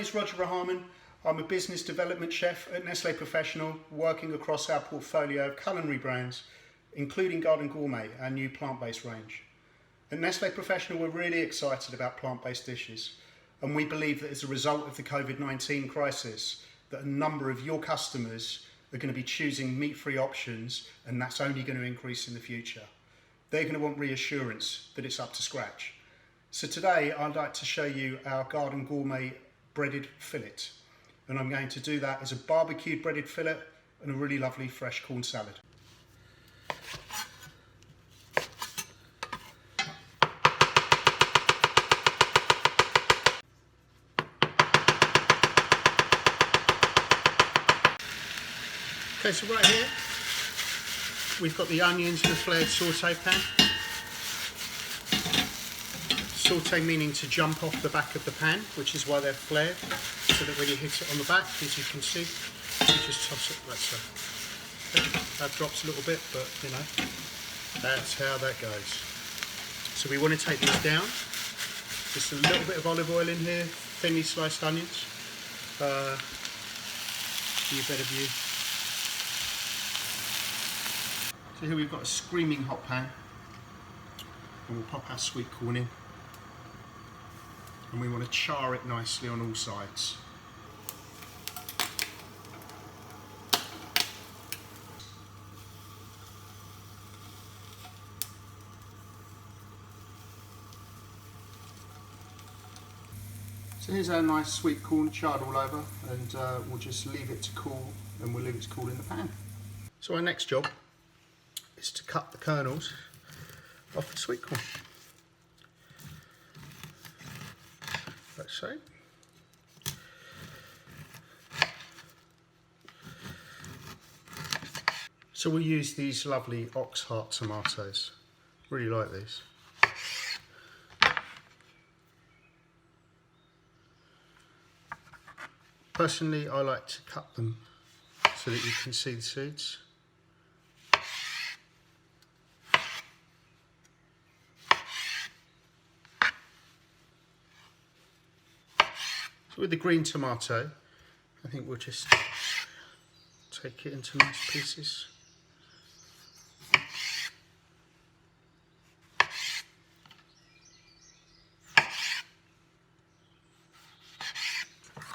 is Roger Rahaman. I'm a business development chef at Nestlé Professional, working across our portfolio of culinary brands, including Garden Gourmet, our new plant-based range. At Nestlé Professional, we're really excited about plant-based dishes, and we believe that as a result of the COVID-19 crisis, that a number of your customers are going to be choosing meat-free options, and that's only going to increase in the future. They're going to want reassurance that it's up to scratch. So today I'd like to show you our Garden Gourmet breaded fillet, and I'm going to do that as a barbecued breaded fillet and a really lovely fresh corn salad. Okay, so right here we've got the onions in a flared sauté pan. Sauté meaning to jump off the back of the pan, which is why they're flared, so that when you hit it on the back, as you can see, you just toss it. That drops a little bit, but you know, that's how that goes. So we want to take these down. Just a little bit of olive oil in here, thinly sliced onions. Give you a better view. So here we've got a screaming hot pan, and we'll pop our sweet corn in. And we want to char it nicely on all sides. So here's our nice sweet corn charred all over, and we'll just leave it to cool, and we'll leave it to cool in the pan. So our next job is to cut the kernels off the sweet corn. Like so. So we'll use these lovely ox heart tomatoes. Really like these. Personally, I like to cut them so that you can see the seeds. So with the green tomato, I think we'll just take it into nice pieces.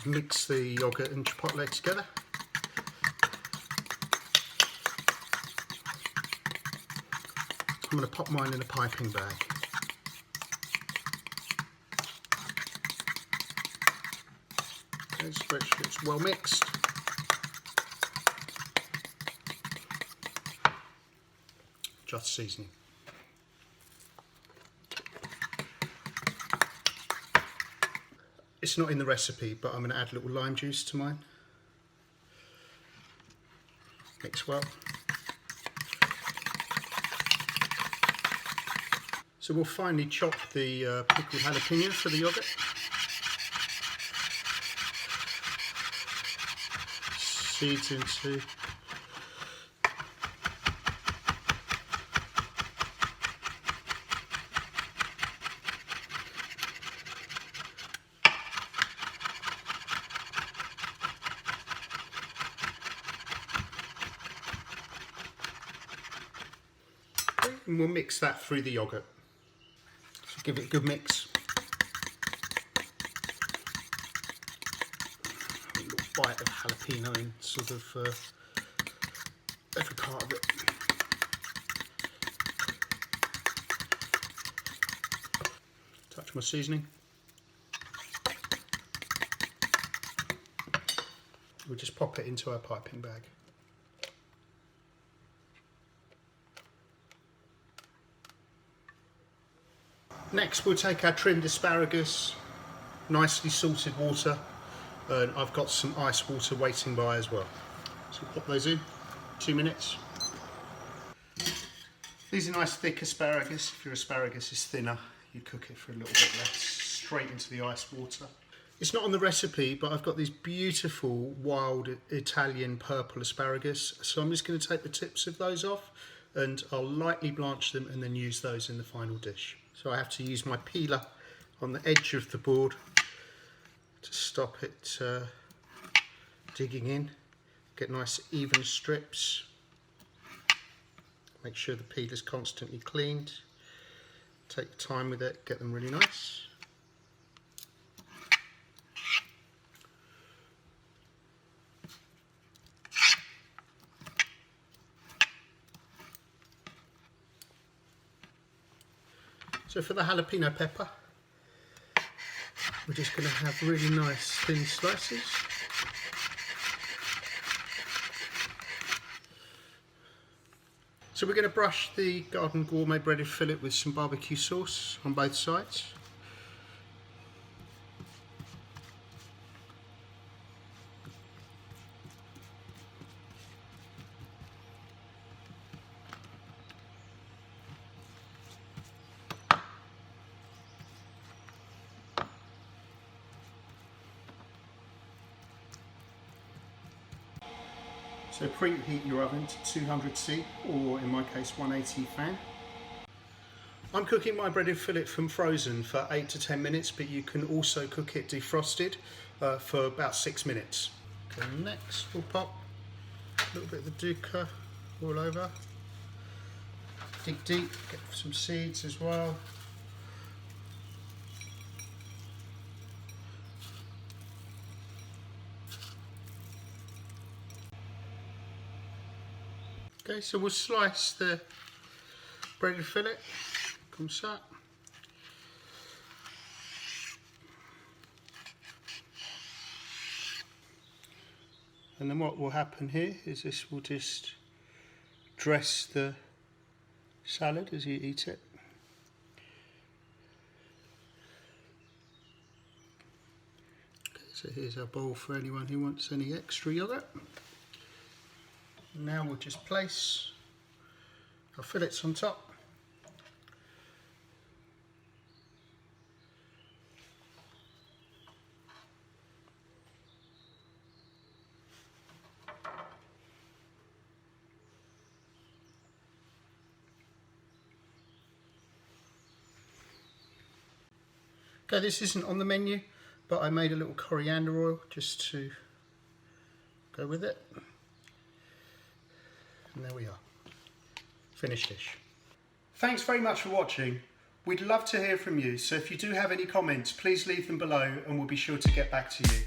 Mix the yogurt and chipotle together. I'm going to pop mine in a piping bag. Okay, so it's well mixed. Just seasoning. It's not in the recipe, but I'm going to add a little lime juice to mine. Mix well. So we'll finally chop the pickled jalapeno for the yogurt. Seeds into. And we'll mix that through the yogurt. So give it a good mix. A little bite of jalapeno in sort of every part of it. Touch my seasoning. We'll just pop it into our piping bag. Next we'll take our trimmed asparagus, nicely salted water, and I've got some ice water waiting by as well. So we'll pop those in, 2 minutes. These are nice thick asparagus. If your asparagus is thinner, you cook it for a little bit less, straight into the ice water. It's not on the recipe, but I've got these beautiful wild Italian purple asparagus, so I'm just going to take the tips of those off and I'll lightly blanch them and then use those in the final dish. So I have to use my peeler on the edge of the board to stop it digging in. Get nice even strips. Make sure the peel is constantly cleaned. Take your time with it, get them really nice. So for the jalapeno pepper, we're just going to have really nice thin slices. So we're going to brush the Garden Gourmet breaded fillet with some barbecue sauce on both sides. So preheat your oven to 200C, or in my case 180 fan. I'm cooking my breaded fillet from frozen for 8 to 10 minutes, but you can also cook it defrosted for about 6 minutes. Okay, next we'll pop a little bit of the dukkha all over. Dig deep, get some seeds as well. Okay, so we'll slice the breaded fillet, comme ça. And then what will happen here is this will just dress the salad as you eat it. Okay, so here's our bowl for anyone who wants any extra yogurt. Now we'll just place our fillets on top. Okay, this isn't on the menu, but I made a little coriander oil just to go with it. And there we are, finished dish. Thanks very much for watching. We'd love to hear from you, so if you do have any comments, please leave them below and we'll be sure to get back to you.